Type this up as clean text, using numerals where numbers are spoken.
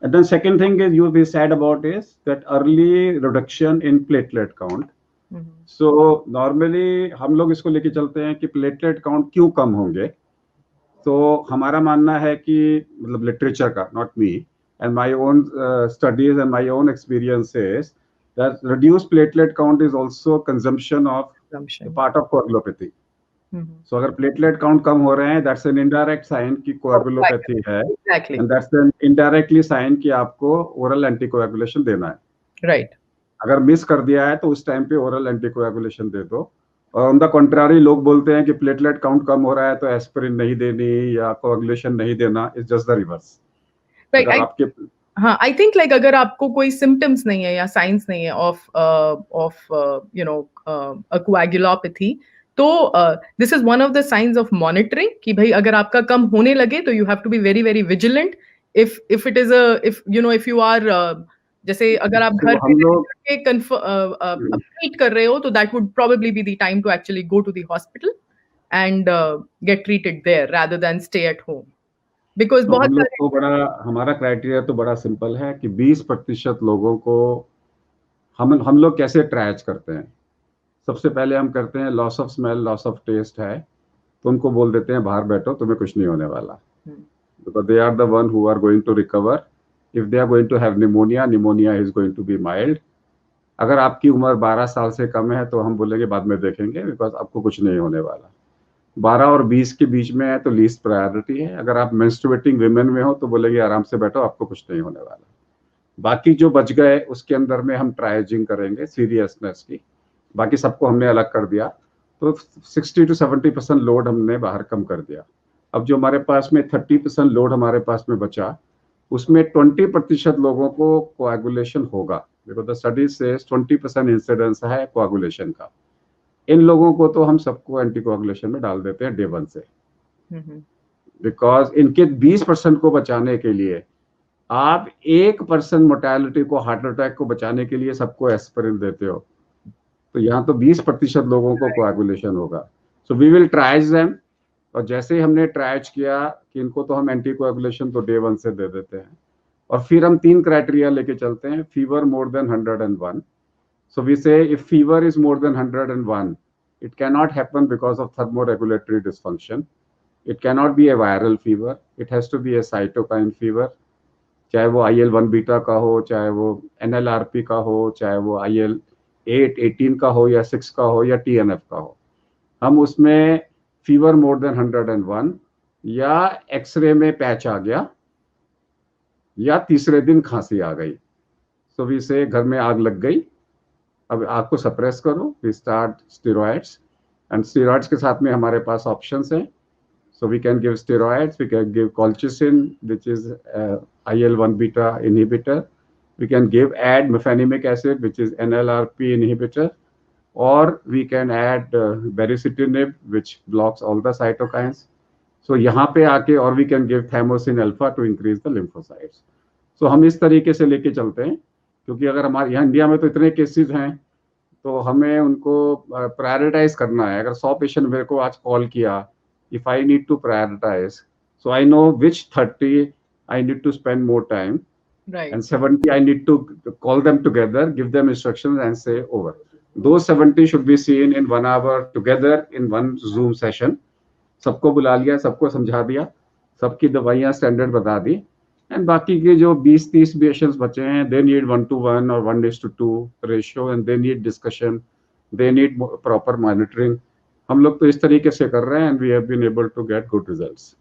And then second thing is you we said about is that early reduction in platelet count. So normally हम लोग इसको लेके चलते हैं कि प्लेटलेट काउंट क्यों कम होंगे. तो हमारा मानना है कि मतलब लिटरेचर का, not me, and my own studies and my own experiences, that reduce platelet count is also consumption of part of coagulopathy. So अगर प्लेटलेट काउंट कम हो रहे हैं, दैट्स एन इनडायरेक्ट साइन कि कोएगुलोपैथी है, and that's an indirectly sign कि आपको oral anticoagulation देना है. राइट. अगर मिस कर दिया है तो उस टाइम पे ओरल एंटीकोएगुलेशन दे दो. और ऑन द कॉन्ट्रारी लोग बोलते हैं कि प्लेटलेट काउंट कम हो रहा है तो एस्पिरिन नहीं देनी या कोएगुलेशन नहीं देना. It's just the reverse. अगर आपके हाँ, आई थिंक लाइक अगर आपको कोई सिम्टम्स नहीं है या साइंस नहीं है ऑफ यू नो कोएगुलोपैथी, तो this is one of the signs of monitoring कि भाई अगर आपका कम होने लगे तो you have to be very very vigilant. If it is if you are जैसे अगर आप घर पे ट्रीट कर रहे हो तो that would probably be the time to actually go to the hospital and get treated there rather than stay at home. Because बहुत तो हमारा क्राइटेरिया तो बड़ा सिंपल है कि 20% लोगों को हम लोग कैसे ट्रैच करते हैं. सबसे पहले हम करते हैं loss of smell, loss of taste है तो उनको बोल देते हैं बाहर बैठो, तुम्हें कुछ नहीं होने वाला, because they are the one who are going to recover. If they are going to have pneumonia, pneumonia is going to be mild. अगर आपकी उम्र 12 साल से कम है तो हम बोलेंगे बाद में देखेंगे, बिकॉज आपको कुछ नहीं होने वाला. 12 और 20 के बीच में है तो लीस्ट प्रायोरिटी है. अगर आप मेंस्ट्रुएटिंग विमेन में हो तो बोलेंगे आराम से बैठो, आपको कुछ नहीं होने वाला. बाकी जो बच गए उसके अंदर में हम ट्राइजिंग करेंगे सीरियसनेस की. बाकी सबको हमने अलग कर दिया. तो 60 to 70% लोड हमने बाहर कम कर दिया. अब जो हमारे पास में 30% लोड हमारे पास में बचा, उसमें 20% लोगों को कोएगुलेशन होगा, because the study says 20% incidence है कोएगुलेशन का. इन लोगों को तो हम सबको एंटीकोएगुलेशन में डाल देते हैं डे 1 से, बिकॉज इनके 20% को बचाने के लिए आप 1% मोर्टेलिटी को, हार्ट अटैक को बचाने के लिए सबको एस्पिरिन देते हो, तो यहाँ तो 20% लोगों को कोएगुलेशन होगा. So we will triage them. और जैसे ही हमने ट्राइज किया कि इनको तो हम एंटीकोएगुलेशन तो डे 1 से दे देते हैं, और फिर हम 3 क्राइटेरिया लेके चलते हैं. Fever more than 101. So we say if fever is more than 101, it can not happen because of thermoregulatory dysfunction. It can not be a viral fever, it has to be a cytokine fever, चाहे वो IL-1 beta का हो, चाहे वो NLRP का हो, चाहे वो IL-8 18 का हो या 6 का हो या TNF का हो. हम उसमें फीवर मोर देन 101 या एक्सरे में पैच आ गया या तीसरे दिन खांसी आ गई, सो वी से घर में आग लग गई, अब आग को सप्रेस करो. We start steroids, and steroids के साथ में हमारे पास ऑप्शंस हैं. So we can give steroids, we can give colchicine which is IL-1 beta inhibitor, we can give ad mefenamic acid which is NLRP inhibitor, or we can add baricitinib which blocks all the cytokines. So यहाँ पे आके और we can give thymosin alpha to increase the lymphocytes. So हम इस तरीके से लेके चलते हैं, क्योंकि अगर हमारे यहाँ इंडिया में तो इतने केसेस हैं तो हमें उनको प्रायोरिटाइज करना है. अगर 100 पेशेंट मेरे को आज कॉल किया, if I need to prioritize, so I know which 30 I need to spend more time, right, and 70 I need to call them together, give them instructions and say over. Those 70 should be seen in 1 hour together in one Zoom session. सबको बुला लिया, सबको समझा दिया, सबकी दवाइयाँ standard बता दी, and बाकी के जो 20-30 पेशेंट्स बचे हैं, दे नीड 1:1 और 1:2 ratio, and they need discussion, they need proper monitoring. हम लोग तो इस तरीके से कर रहे हैं, and we have been able to get good results.